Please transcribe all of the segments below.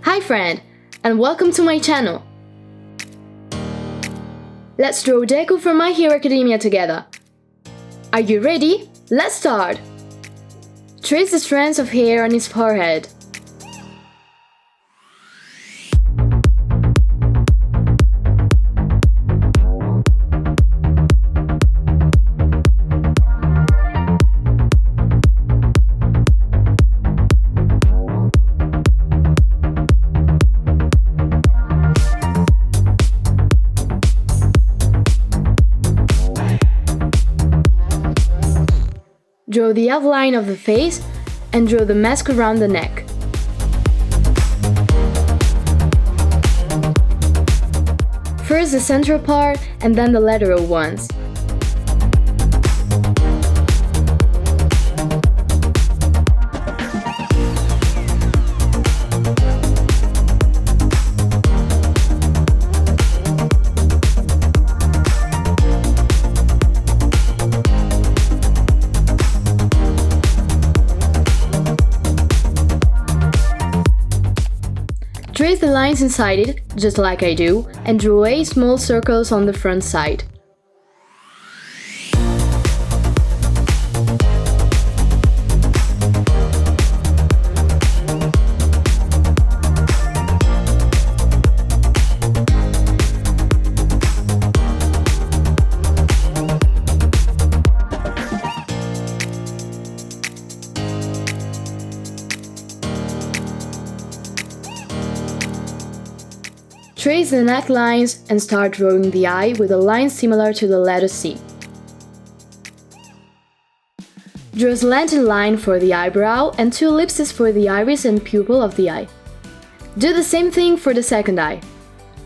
Hi friend, and welcome to my channel. Let's draw Deku from My Hero Academia together. Are you ready? Let's start! Trace the strands of hair on his forehead. Draw the outline of the face and draw the mask around the neck. First the central part and then the lateral ones. Trace the lines inside it, just like I do, and draw 8 small circles on the front side. Trace the necklines and start drawing the eye with a line similar to the letter C. Draw a slanted line for the eyebrow and 2 ellipses for the iris and pupil of the eye. Do the same thing for the second eye.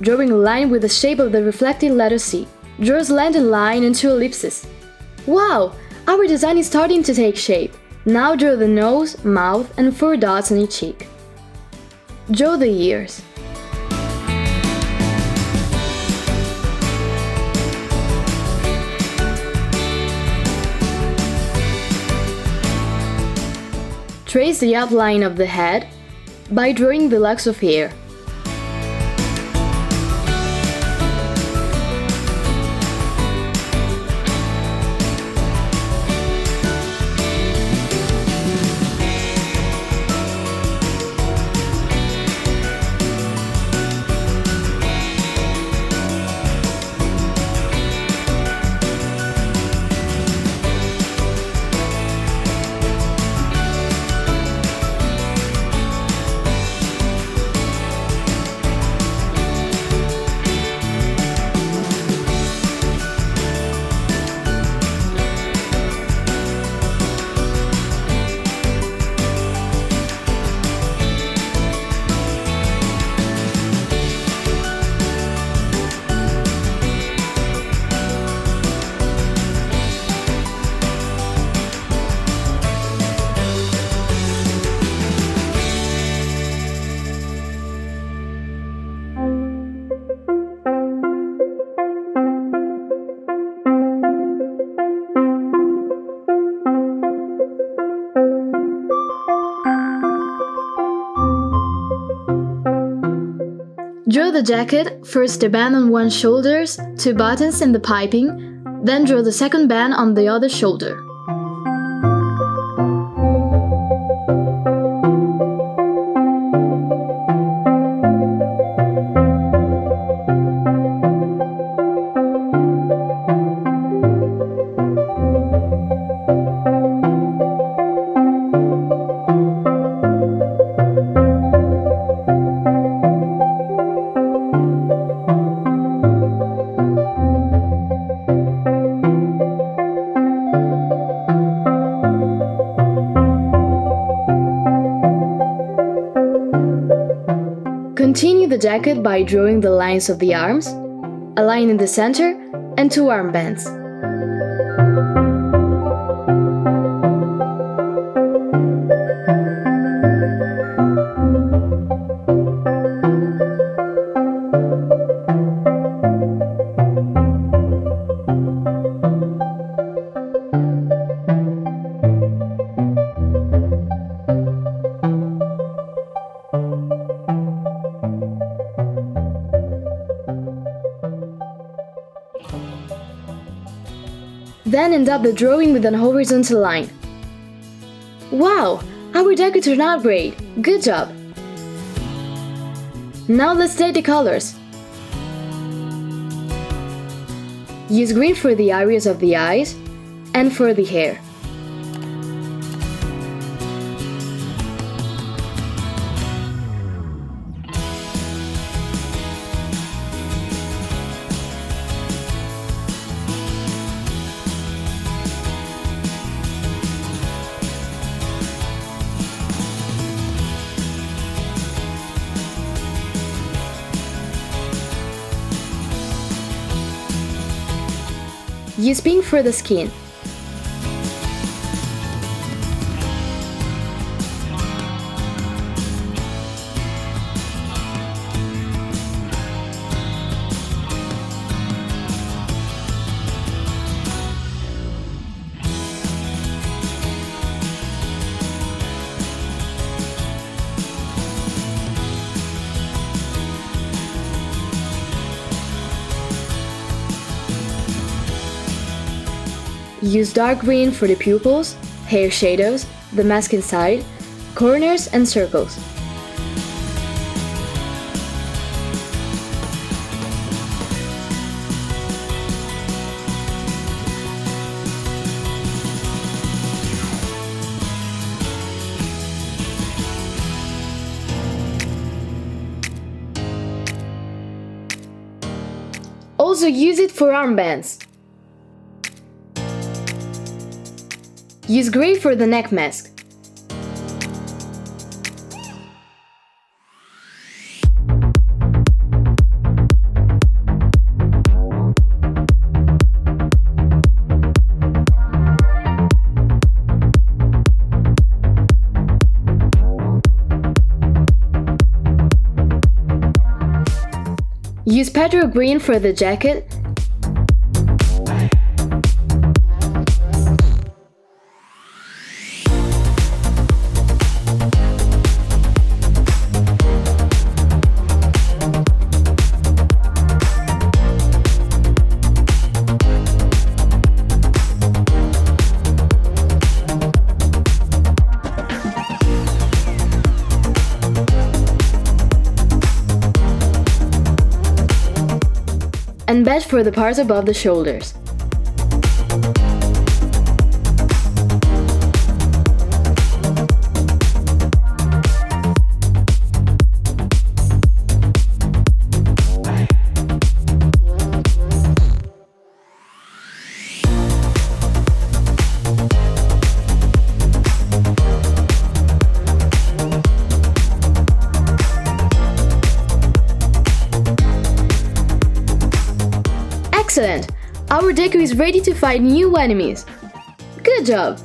Drawing a line with the shape of the reflected letter C. Draw a slanted line and 2 ellipses. Wow! Our design is starting to take shape. Now draw the nose, mouth and 4 dots on each cheek. Draw the ears. Trace the outline of the head by drawing the locks of hair. Draw the jacket, first the band on one shoulder, 2 buttons and the piping, then draw the second band on the other shoulder. Continue the jacket by drawing the lines of the arms, a line in the center, and 2 armbands. Then end up the drawing with an horizontal line. Wow! Our Deku turned out great! Good job! Now let's take the colors. Use green for the areas of the eyes and for the hair. Use pink for the skin. Use dark green for the pupils, hair shadows, the mask inside, corners and circles. Also use it for armbands. Use gray for the neck mask. Use petrol green for the jacket. And badge for the parts above the shoulders. Excellent! Our Deku is ready to fight new enemies. Good job!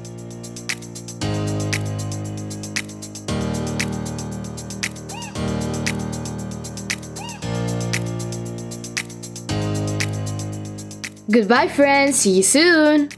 Goodbye friends, see you soon!